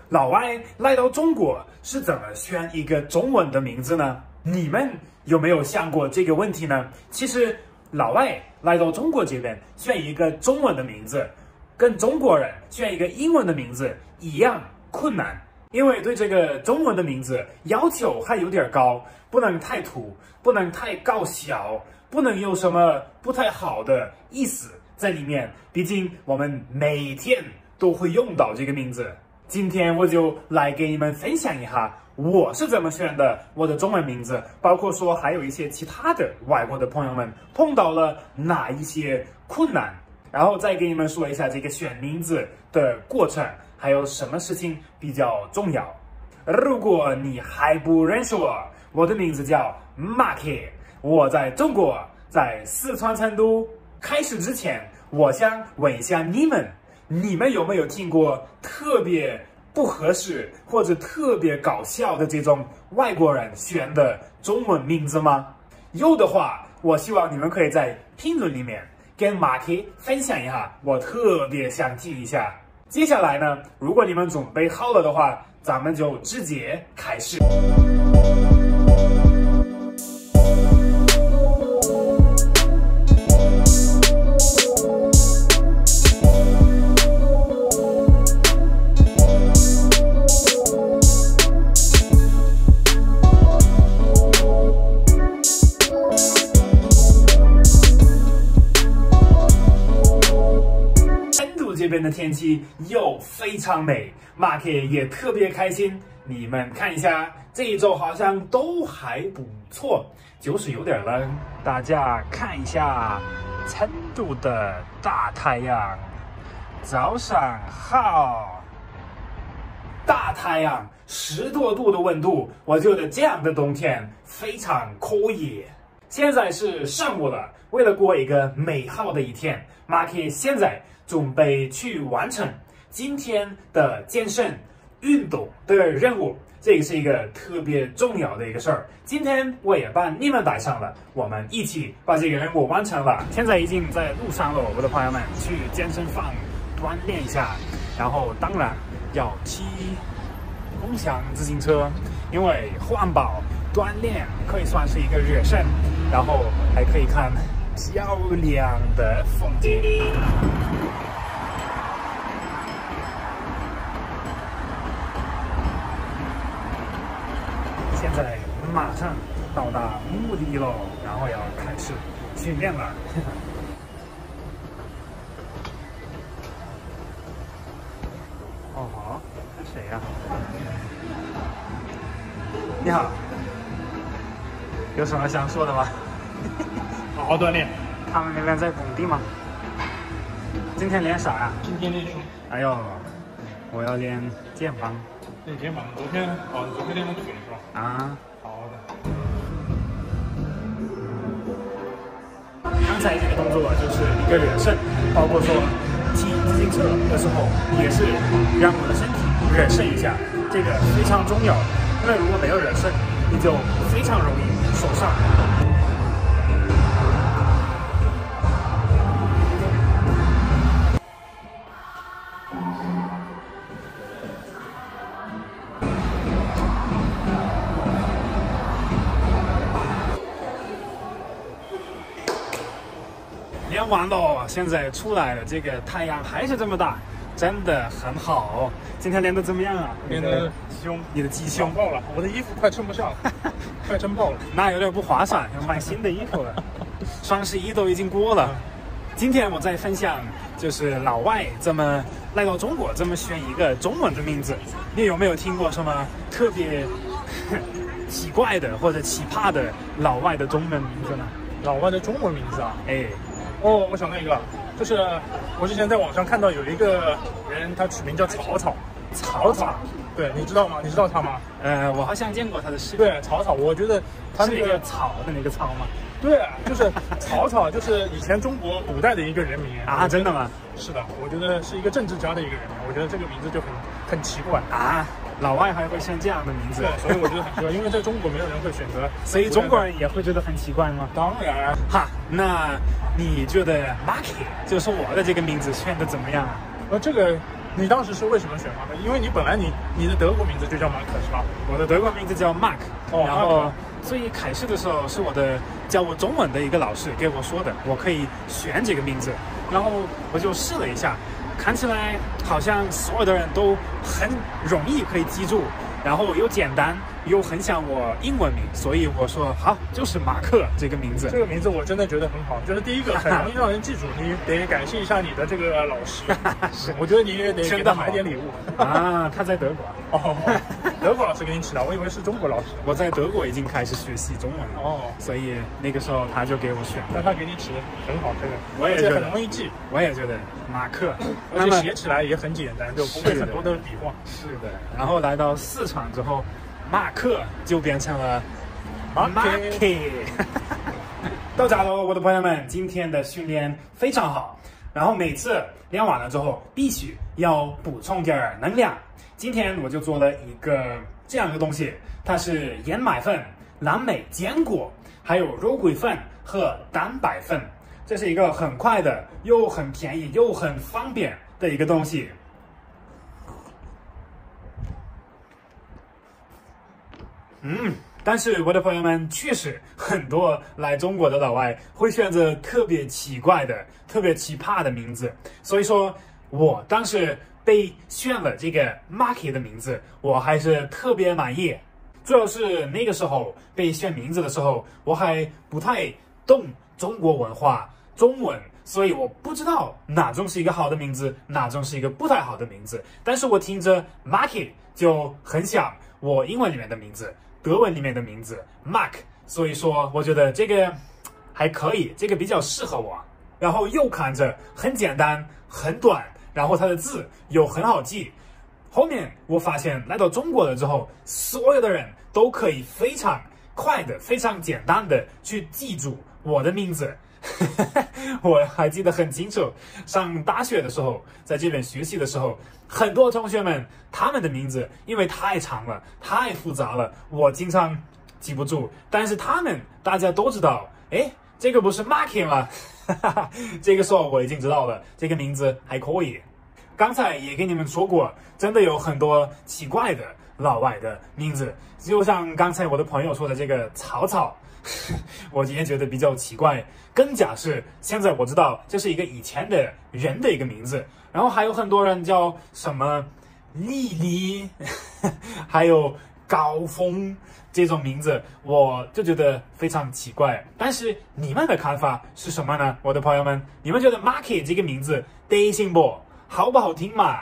老外来到中国是怎么选一个中文的名字呢？你们有没有想过这个问题呢？其实老外来到中国这边选一个中文的名字，跟中国人选一个英文的名字一样困难，因为对这个中文的名字要求还有点高，不能太土，不能太搞笑，不能有什么不太好的意思在里面。毕竟我们每天都会用到这个名字。今天我就来给你们分享一下我是怎么选的我的中文名字，包括说还有一些其他的外国的朋友们碰到了哪一些困难，然后再给你们说一下这个选名字的过程，还有什么事情比较重要。如果你还不认识我，我的名字叫 Marky， 我在中国，在四川成都。开始之前，我想问一下你们有没有听过特别不合适或者特别搞笑的这种外国人选的中文名字吗？有的话，我希望你们可以在评论里面跟 Marky 分享一下，我特别想听一下。接下来呢，如果你们准备好了的话，咱们就直接开始。这边的天气又非常美 ，Marky 也特别开心。你们看一下，这一周好像都还不错，就是有点冷。大家看一下成都的大太阳，早上好。大太阳10多度的温度，我觉得这样的冬天非常可以。现在是上午了，为了过一个美好的一天 ，Marky 现在准备去完成今天的健身运动的任务，这个是一个特别重要的一个事儿。今天我也把你们带上了，我们一起把这个任务完成了。现在已经在路上了，我的朋友们，去健身房锻炼一下，然后当然要骑共享自行车，因为环保锻炼可以算是一个热身，然后还可以看漂亮的风景。现在马上到达目的地喽，然后要开始训练了。哦好，谁呀？你好，有什么想说的吗？好好锻炼。他们那边在工地吗？今天练啥呀？今天练胸。哎呦，我要练肩膀。练肩膀？昨天练的腿是吧？啊，好的。刚才这个动作就是一个热身，包括说骑自行车的时候，也是让我的身体热身一下，这个非常重要。因为如果没有热身，你就非常容易受伤。练完喽，现在出来了，这个太阳还是这么大，真的很好。今天练得怎么样啊？练得胸，你的鸡胸爆了，我的衣服快撑不下了，快撑爆了。那有点不划算，要买新的衣服了。双11都已经过了。今天我在分享，就是老外怎么来到中国，怎么选一个中文的名字。你有没有听过什么特别奇怪的或者奇葩的老外的中文名字呢？老外的中文名字啊？哎。哦，我想到一个，就是我之前在网上看到有一个人，他取名叫草草，草草，对，你知道吗？你知道他吗？我好像见过他的视频。对，草草，我觉得他那个草的那个草吗？对，就是草草，就是以前中国古代的一个人名啊，真的吗？是的，我觉得是一个政治家的一个人名，我觉得这个名字就很奇怪啊。老外还会选这样的名字，对，所以我觉得很奇怪，因为在中国没有人会选择，所以中国人也会觉得很奇怪吗？当然，哈，那你觉得 Marky 就是我的这个名字选的怎么样啊？这个你当时是为什么选马克？因为你本来你的德国名字就叫马克是吧？我的德国名字叫 Mark， 然后 Mark 最开始的时候是我的教我中文的一个老师给我说的，我可以选这个名字，然后我就试了一下，看起来好像所有的人都很容易可以记住，然后又简单又很像我英文名，所以我说好，就是马克这个名字。这个名字我真的觉得很好，就是第一个很容易让人记住，你得感谢一下你的这个老师。是，我觉得你也得给他买点礼物啊。他在德国哦，德国老师给你起的，我以为是中国老师。我在德国已经开始学习中文了哦，所以那个时候他就给我选。那他给你起的很好，这个我也觉得很容易记。我也觉得马克，而且写起来也很简单，就不会很多的笔画。是的。然后来到四川之后，马克就变成了马克。到家喽，我的朋友们，今天的训练非常好。然后每次练完了之后，必须要补充点能量。今天我就做了一个这样的东西，它是燕麦粉、蓝莓、坚果，还有肉桂粉和蛋白粉。这是一个很快的，又很便宜又很方便的一个东西。但是我的朋友们，确实很多来中国的老外会选择特别奇怪的、特别奇葩的名字，所以说我当时被选了这个 Marky 的名字，我还是特别满意。主要是那个时候被选名字的时候，我还不太懂中国文化、中文，所以我不知道哪种是一个好的名字，哪种是一个不太好的名字。但是我听着 Marky 就很像我英文里面的名字。德文里面的名字 Mark， 所以说我觉得这个还可以，这个比较适合我。然后又看着很简单、很短，然后它的字又很好记。后面我发现来到中国了之后，所有的人都可以非常快的、非常简单的去记住我的名字。我还记得很清楚，上大学的时候，在这边学习的时候，很多同学们他们的名字因为太长了、太复杂了，我经常记不住。但是他们大家都知道，哎，这个不是 Marky 吗？这个时候我已经知道了，这个名字还可以。刚才也跟你们说过，真的有很多奇怪的老外的名字，就像刚才我的朋友说的这个草草。我也觉得比较奇怪，更加是现在我知道这是一个以前的人的一个名字，然后还有很多人叫什么丽丽，还有高峰这种名字，我就觉得非常奇怪。但是你们的看法是什么呢，我的朋友们？你们觉得 Marky 这个名字得行不？好不好听嘛？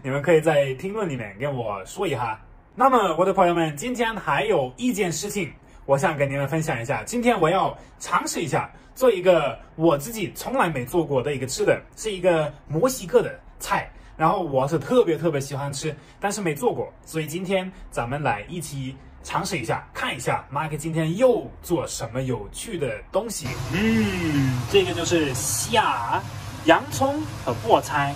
你们可以在评论里面跟我说一下。那么我的朋友们，今天还有一件事情我想跟你们分享一下，今天我要尝试一下做一个我自己从来没做过的一个吃的，是一个墨西哥的菜，然后我是特别喜欢吃，但是没做过，所以今天咱们来一起尝试一下，看一下 Mark 今天又做什么有趣的东西。这个就是虾、洋葱和菠菜，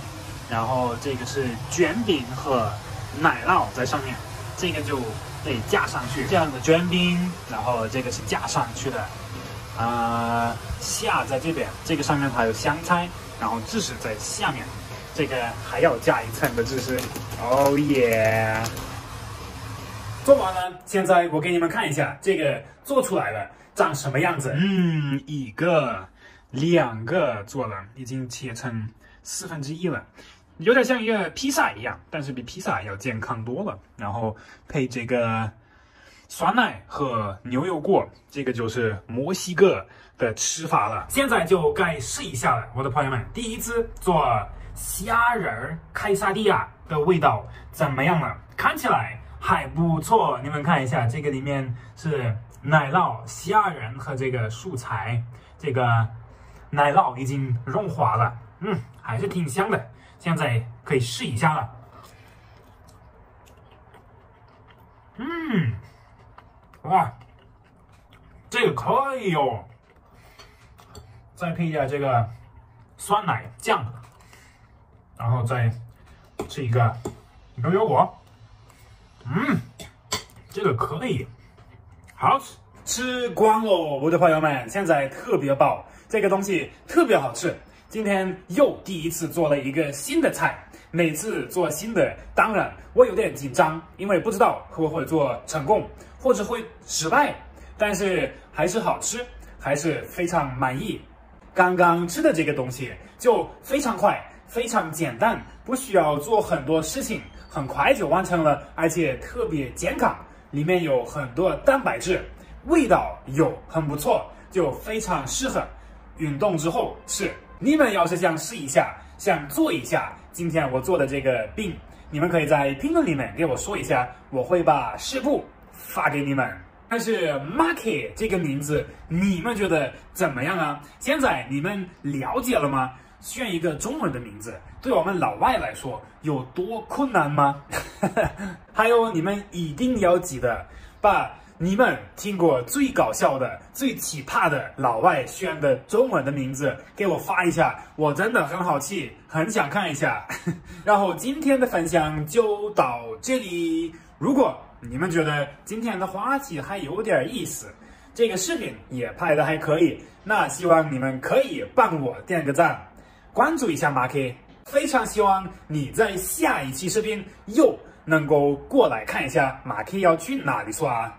然后这个是卷饼和奶酪在上面，这个就得加上去，这样的卷饼，然后这个是加上去的，虾在这边，这个上面还有香菜，然后芝士在下面，这个还要加一层的芝士，哦耶！做完了，现在我给你们看一下这个做出来了长什么样子。一个、两个做了，已经切成1/4了。有点像一个披萨一样，但是比披萨要健康多了。然后配这个酸奶和牛油果，这个就是墨西哥的吃法了。现在就该试一下了，我的朋友们。第一次做虾仁凯撒蒂亚的味道怎么样了？看起来还不错。你们看一下，这个里面是奶酪、虾仁和这个蔬菜，这个奶酪已经融化了，还是挺香的。现在可以试一下了。哇，这个可以哦。再配一下这个酸奶酱，然后再吃一个牛油果。这个可以，好吃。吃光喽，我的朋友们，现在特别饱，这个东西特别好吃。今天又第一次做了一个新的菜，每次做新的，当然我有点紧张，因为不知道会不会做成功，或者会失败，但是还是好吃，还是非常满意。刚刚吃的这个东西就非常快，非常简单，不需要做很多事情，很快就完成了，而且特别健康，里面有很多蛋白质，味道有很不错，就非常适合运动之后吃。你们要是想试一下，想做一下今天我做的这个饼，你们可以在评论里面给我说一下，我会把食谱发给你们。但是 Marky 这个名字，你们觉得怎么样啊？现在你们了解了吗？选一个中文的名字，对我们老外来说有多困难吗？还有，你们一定要记得把你们听过最搞笑的、最奇葩的老外选的中文的名字给我发一下，我真的很好奇，很想看一下。然后今天的分享就到这里。如果你们觉得今天的话题还有点意思，这个视频也拍得还可以，那希望你们可以帮我点个赞，关注一下马 K。非常希望你在下一期视频又能够过来看一下马 K 要去哪里耍。